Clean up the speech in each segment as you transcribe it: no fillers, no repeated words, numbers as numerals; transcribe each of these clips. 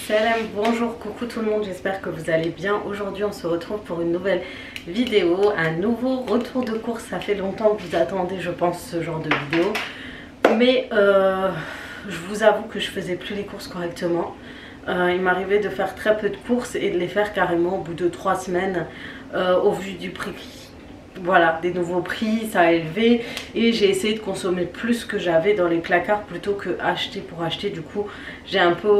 Salam, bonjour, coucou tout le monde, j'espère que vous allez bien. Aujourd'hui on se retrouve pour une nouvelle vidéo, un nouveau retour de course. Ça fait longtemps que vous attendez je pense ce genre de vidéo. Mais je vous avoue que je faisais plus les courses correctement. Il m'arrivait de faire très peu de courses et de les faire carrément au bout de 3 semaines au vu du prix. Voilà, des nouveaux prix, ça a élevé et j'ai essayé de consommer plus que j'avais dans les placards plutôt que acheter pour acheter. Du coup j'ai un peu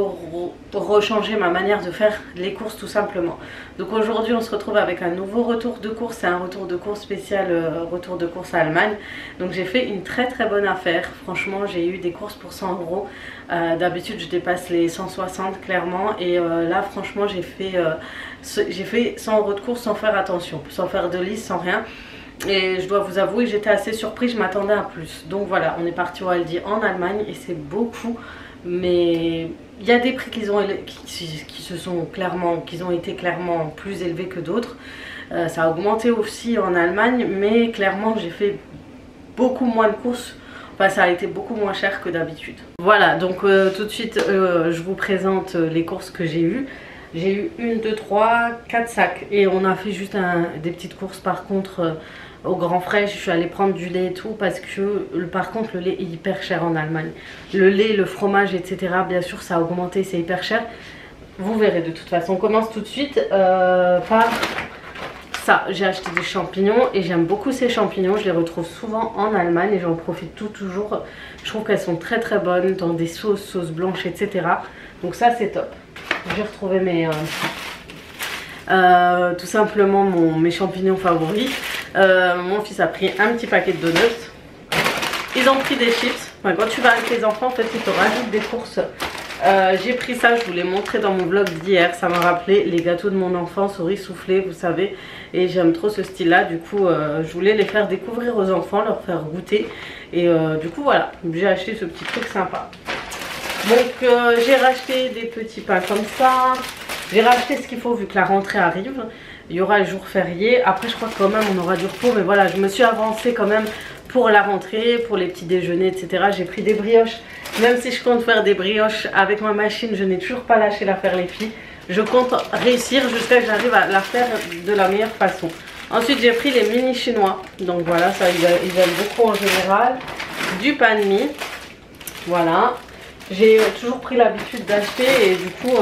rechangé ma manière de faire les courses tout simplement. Donc aujourd'hui on se retrouve avec un nouveau retour de course, c'est un retour de course spécial, retour de course à Allemagne. Donc j'ai fait une très bonne affaire, franchement j'ai eu des courses pour 100 €. D'habitude je dépasse les 160 clairement et là franchement j'ai fait 100 € de course sans faire attention, sans faire de liste, sans rien. Et je dois vous avouer j'étais assez surprise, je m'attendais à plus. Donc voilà, on est parti au Aldi en Allemagne et c'est beaucoup. Mais il y a des prix qui ont été clairement plus élevés que d'autres. Ça a augmenté aussi en Allemagne, mais clairement j'ai fait beaucoup moins de courses. Enfin, ça a été beaucoup moins cher que d'habitude. Voilà, donc tout de suite je vous présente les courses que j'ai eues. J'ai eu 1, 2, 3, 4 sacs et on a fait juste des petites courses par contre au Grand Frais. Je suis allée prendre du lait et tout parce que par contre le lait est hyper cher en Allemagne. Le lait, le fromage etc, bien sûr ça a augmenté, c'est hyper cher. Vous verrez de toute façon. On commence tout de suite par ça. J'ai acheté des champignons et j'aime beaucoup ces champignons. Je les retrouve souvent en Allemagne et j'en profite toujours. Je trouve qu'elles sont très bonnes dans des sauces blanches etc. Donc ça c'est top. J'ai retrouvé tout simplement mes champignons favoris. Mon fils a pris un petit paquet de donuts. Ils ont pris des chips. Enfin, quand tu vas avec les enfants en fait ils te rajoutent des courses. J'ai pris ça, je vous l'ai montré dans mon vlog d'hier. Ça m'a rappelé les gâteaux de mon enfance au riz soufflé, vous savez. Et j'aime trop ce style là. Du coup je voulais les faire découvrir aux enfants, leur faire goûter. Et du coup voilà, j'ai acheté ce petit truc sympa. Donc j'ai racheté des petits pains comme ça. J'ai racheté ce qu'il faut vu que la rentrée arrive. Il y aura le jour férié. Après je crois que quand même on aura du repos. Mais voilà, je me suis avancée quand même pour la rentrée, pour les petits déjeuners etc. J'ai pris des brioches. Même si je compte faire des brioches avec ma machine, je n'ai toujours pas lâché l'affaire les filles. Je compte réussir jusqu'à ce que j'arrive à la faire de la meilleure façon. Ensuite j'ai pris les mini chinois. Donc voilà, ça ils aiment beaucoup en général. Du pain de mie. Voilà. J'ai toujours pris l'habitude d'acheter et du coup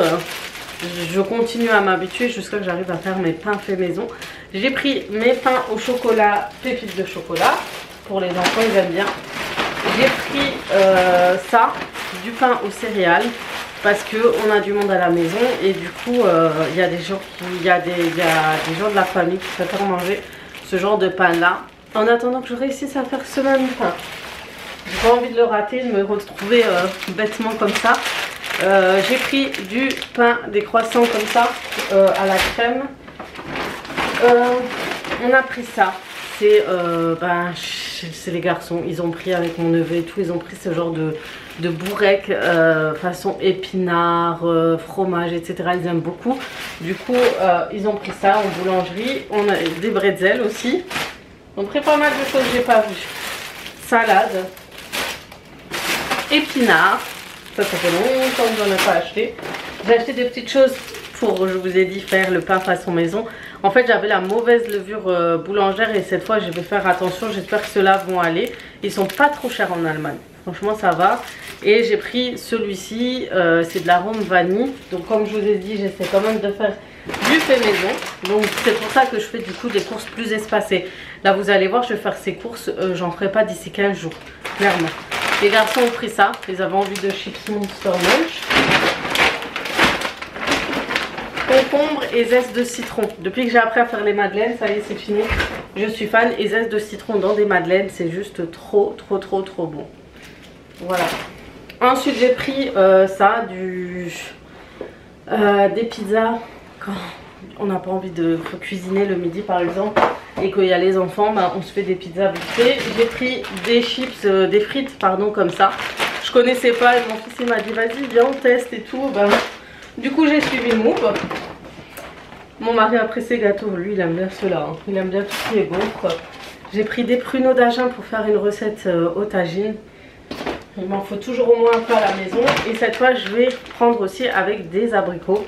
je continue à m'habituer jusqu'à ce que j'arrive à faire mes pains faits maison. J'ai pris mes pains au chocolat, pépites de chocolat. Pour les enfants, ils aiment bien. J'ai pris ça, du pain aux céréales. Parce qu'on a du monde à la maison et du coup il y a des gens de la famille qui préfèrent manger ce genre de pain là. En attendant que je réussisse à faire ce même pain. J'ai pas envie de le rater, de me retrouver bêtement comme ça. J'ai pris du pain, des croissants comme ça à la crème. On a pris ça. C'est les garçons, ils ont pris avec mon neveu et tout, ils ont pris ce genre de bourrec façon épinard, fromage etc. Ils aiment beaucoup. Du coup ils ont pris ça en boulangerie. On a des bretzels aussi. On a pris pas mal de choses que j'ai pas vues. Salade. Épinards, ça fait longtemps que j'en ai pas acheté. J'ai acheté des petites choses pour, je vous ai dit, faire le pain façon maison. En fait j'avais la mauvaise levure boulangère et cette fois je vais faire attention. J'espère que ceux-là vont aller. Ils sont pas trop chers en Allemagne, franchement ça va. Et j'ai pris celui-ci, c'est de l'arôme vanille. Donc comme je vous ai dit j'essaie quand même de faire du fait maison. Donc c'est pour ça que je fais du coup des courses plus espacées. Là vous allez voir je vais faire ces courses, j'en ferai pas d'ici 15 jours, clairement. Les garçons ont pris ça, ils avaient envie de chips Monster Munch. Concombre et zeste de citron. Depuis que j'ai appris à faire les madeleines, ça y est c'est fini. Je suis fan et zeste de citron dans des madeleines, c'est juste trop bon. Voilà. Ensuite j'ai pris ça, des pizzas. Quand on n'a pas envie de cuisiner le midi par exemple et qu'il y a les enfants, on se fait des pizzas vite fait. J'ai pris des chips, des frites pardon comme ça. Je connaissais pas et mon fils il m'a dit vas-y viens on teste et tout. Du coup j'ai suivi le move. Mon mari a pris ses gâteaux, lui il aime bien ceux-là, hein. Il aime bien tout ce qui est gaufre. J'ai pris des pruneaux d'Agen pour faire une recette au tagine. Il m'en faut toujours au moins un peu à la maison. Et cette fois, je vais prendre aussi avec des abricots.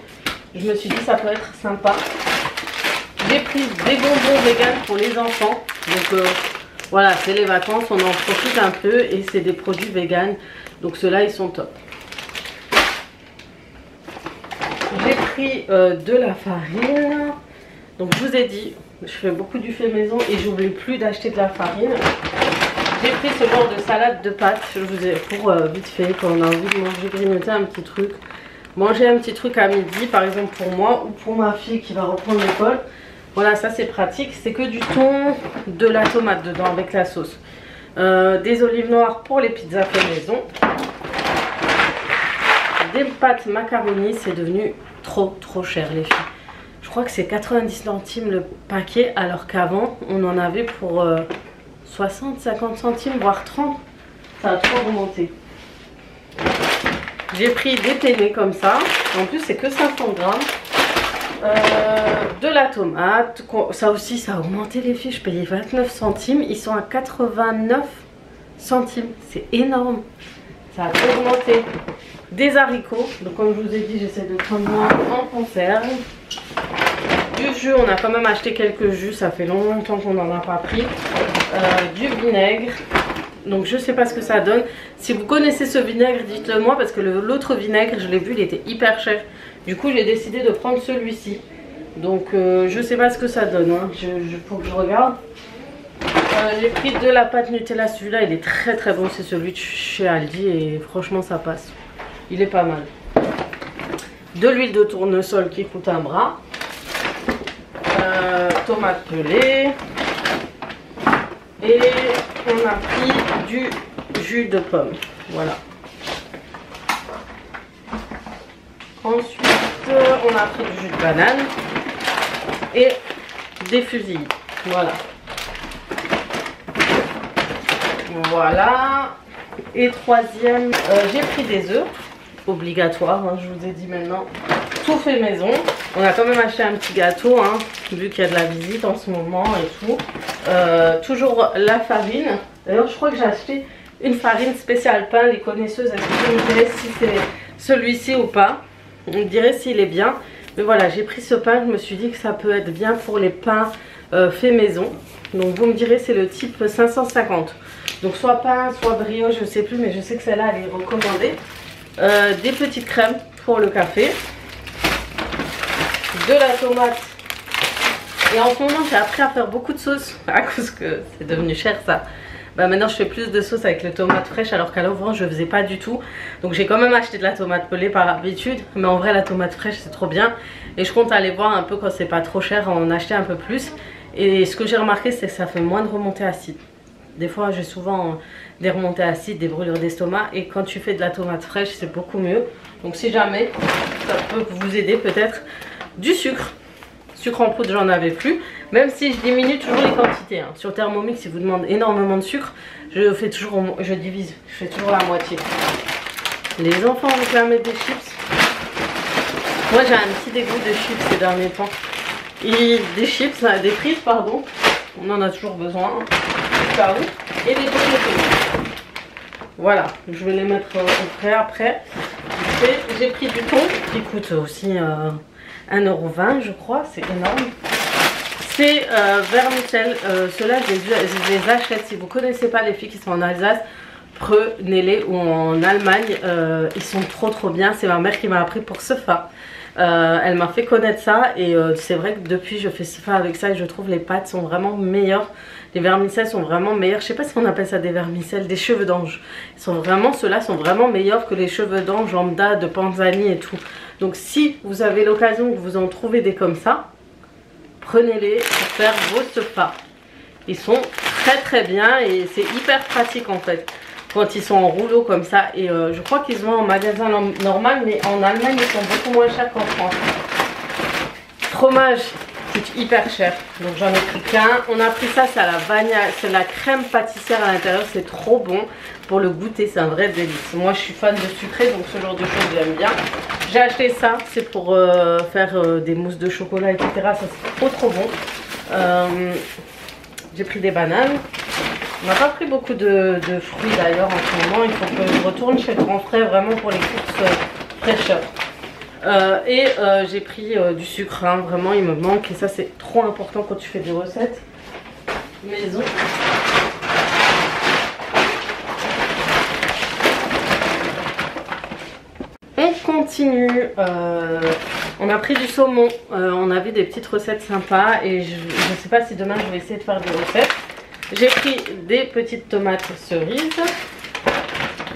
Je me suis dit ça peut être sympa. J'ai pris des bonbons vegan pour les enfants. Donc voilà, c'est les vacances, on en profite un peu et c'est des produits vegan. Donc ceux-là, ils sont top. J'ai pris de la farine. Donc je vous ai dit, je fais beaucoup du fait maison et j'oublie plus d'acheter de la farine. J'ai pris ce genre de salade de pâtes, je vous ai pour vite fait quand on a envie de manger, grignoter un petit truc. Manger un petit truc à midi par exemple pour moi ou pour ma fille qui va reprendre l'école. Voilà, ça c'est pratique. C'est que du thon, de la tomate dedans avec la sauce. Des olives noires pour les pizzas fait maison. Des pâtes macaroni, c'est devenu trop cher les filles. Je crois que c'est 90 centimes le paquet alors qu'avant on en avait pour 60, 50 centimes voire 30. Ça a trop remonté. J'ai pris des penne comme ça. En plus c'est que 500 grammes. De la tomate. Ça aussi ça a augmenté les filles. Je payais 29 centimes. Ils sont à 89 centimes. C'est énorme. Ça a trop augmenté. Des haricots. Donc comme je vous ai dit j'essaie de prendre moi en conserve. Du jus, on a quand même acheté quelques jus, ça fait longtemps qu'on n'en a pas pris. Du vinaigre, donc je sais pas ce que ça donne. Si vous connaissez ce vinaigre, dites-le moi parce que l'autre vinaigre, je l'ai vu, il était hyper cher. Du coup, j'ai décidé de prendre celui-ci. Donc je sais pas ce que ça donne, hein. Faut que je regarde. J'ai pris de la pâte Nutella, celui-là il est très bon, c'est celui de chez Aldi et franchement ça passe. Il est pas mal. De l'huile de tournesol qui coûte un bras. Tomate pelée et on a pris du jus de pomme, voilà. Ensuite on a pris du jus de banane et des fusillis, voilà. Et troisième, j'ai pris des œufs, obligatoire, hein, je vous ai dit maintenant. Tout fait maison. On a quand même acheté un petit gâteau, hein, vu qu'il y a de la visite en ce moment et tout. Toujours la farine. D'ailleurs, je crois que j'ai acheté une farine spéciale pain. Les connaisseuses, est-ce que vous me direz si c'est celui-ci ou pas? On me dirait s'il est bien. Mais voilà, j'ai pris ce pain. Je me suis dit que ça peut être bien pour les pains faits maison. Donc vous me direz, c'est le type 550. Donc soit pain, soit brioche, je sais plus, mais je sais que celle-là, elle est recommandée. Des petites crèmes pour le café. De la tomate. Et en ce moment j'ai appris à faire beaucoup de sauce à cause que c'est devenu cher ça. Bah maintenant je fais plus de sauce avec les tomates fraîches alors qu'à l'avant je faisais pas du tout. Donc j'ai quand même acheté de la tomate pelée par habitude. Mais en vrai la tomate fraîche c'est trop bien. Et je compte aller voir un peu quand c'est pas trop cher en acheter un peu plus. Et ce que j'ai remarqué c'est que ça fait moins de remontées acides. Des fois j'ai souvent des remontées acides, des brûlures d'estomac. Et quand tu fais de la tomate fraîche c'est beaucoup mieux. Donc si jamais ça peut vous aider peut-être. Du sucre en poudre j'en avais plus, même si je diminue toujours les quantités, hein. Sur Thermomix si vous demande énormément de sucre, je divise, je fais toujours la moitié. Les enfants réclamaient des chips. Moi j'ai un petit dégoût de chips ces derniers temps. Et des chips, des frites pardon, on en a toujours besoin, hein. Et des chocolats. Voilà, je vais les mettre au frais après. J'ai pris du thon qui coûte aussi 1,20 € je crois, c'est énorme. C'est vermicelles, ceux-là je les achète. Si vous ne connaissez pas les filles qui sont en Alsace, prenez-les, ou en Allemagne, ils sont trop bien. C'est ma mère qui m'a appris pour Sefa. Elle m'a fait connaître ça et c'est vrai que depuis je fais Sefa avec ça et je trouve les pâtes sont vraiment meilleures. Les vermicelles sont vraiment meilleures. Je sais pas si on appelle ça des vermicelles, des cheveux d'ange. Ceux-là sont vraiment meilleurs que les cheveux d'ange lambda de Panzani et tout. Donc si vous avez l'occasion que vous en trouvez des comme ça, prenez-les pour faire vos Sefa. Ils sont très bien et c'est hyper pratique en fait. Quand ils sont en rouleau comme ça. Et je crois qu'ils se vendent en magasin normal, mais en Allemagne ils sont beaucoup moins chers qu'en France. Fromage coûte hyper cher, donc j'en ai pris qu'un. On a pris ça, c'est à la vanille, c'est la crème pâtissière à l'intérieur, c'est trop bon. Pour le goûter, c'est un vrai délice. Moi je suis fan de sucré, donc ce genre de choses j'aime bien. J'ai acheté ça, c'est pour faire des mousses de chocolat, etc. Ça c'est trop bon. J'ai pris des bananes. On n'a pas pris beaucoup de fruits d'ailleurs en ce moment. Il faut que je retourne chez le grand frère vraiment pour les courses fraîcheur. J'ai pris du sucre, hein, vraiment il me manque et ça c'est trop important quand tu fais des recettes maison. On continue, on a pris du saumon, on a vu des petites recettes sympas et je ne sais pas si demain je vais essayer de faire des recettes. J'ai pris des petites tomates cerises,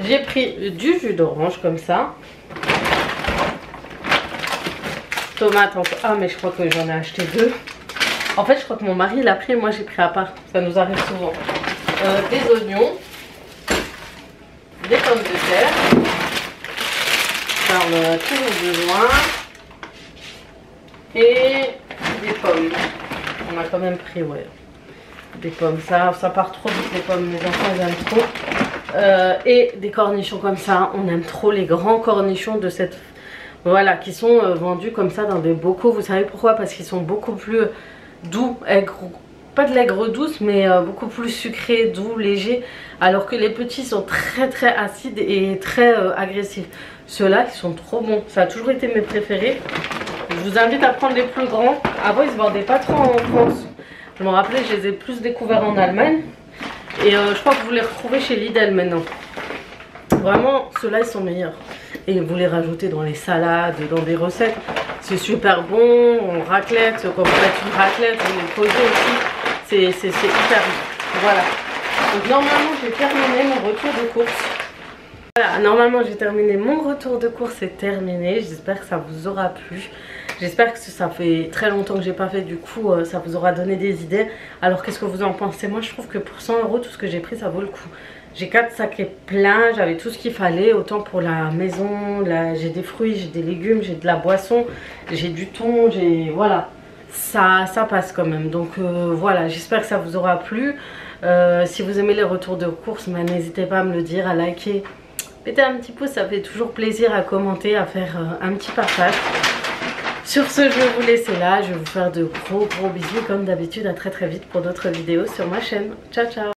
j'ai pris du jus d'orange comme ça. Tomates, ah mais je crois que j'en ai acheté 2. En fait je crois que mon mari l'a pris et moi j'ai pris à part, ça nous arrive souvent. Des oignons, des pommes de terre, ça on a toujours besoin, et des pommes. On a quand même pris des pommes, ça part trop vite les pommes, les enfants ils aiment trop. Et des cornichons comme ça, on aime trop les grands cornichons de cette... Voilà, qui sont vendus comme ça dans des bocaux. Vous savez pourquoi? Parce qu'ils sont beaucoup plus doux, aigres, pas de l'aigre douce, mais beaucoup plus sucrés, doux, légers. Alors que les petits sont très très acides et très agressifs. Ceux-là, ils sont trop bons. Ça a toujours été mes préférés. Je vous invite à prendre les plus grands. Avant, ils se vendaient pas trop en France. Je me rappelais, je les ai plus découverts en Allemagne. Et je crois que vous les retrouvez chez Lidl maintenant. Vraiment, ceux-là, ils sont meilleurs. Et vous les rajoutez dans les salades, dans des recettes. C'est super bon. En raclette, quand vous faites une raclette, vous les posez aussi. C'est hyper bon. Voilà. Donc normalement, j'ai terminé mon retour de course. Voilà, normalement, j'ai terminé mon retour de course. C'est terminé. J'espère que ça vous aura plu. J'espère que ça fait très longtemps que j'ai pas fait. Du coup, ça vous aura donné des idées. Alors, qu'est-ce que vous en pensez? Moi, je trouve que pour 100 €, tout ce que j'ai pris, ça vaut le coup. J'ai 4 sacs pleins, j'avais tout ce qu'il fallait, autant pour la maison, j'ai des fruits, j'ai des légumes, j'ai de la boisson, j'ai du thon, voilà, ça passe quand même. Donc voilà, j'espère que ça vous aura plu. Si vous aimez les retours de course, n'hésitez pas à me le dire, à liker, mettez un petit pouce, ça fait toujours plaisir, à commenter, à faire un petit partage. Sur ce, je vais vous laisser là, je vais vous faire de gros bisous comme d'habitude, à très vite pour d'autres vidéos sur ma chaîne. Ciao ciao.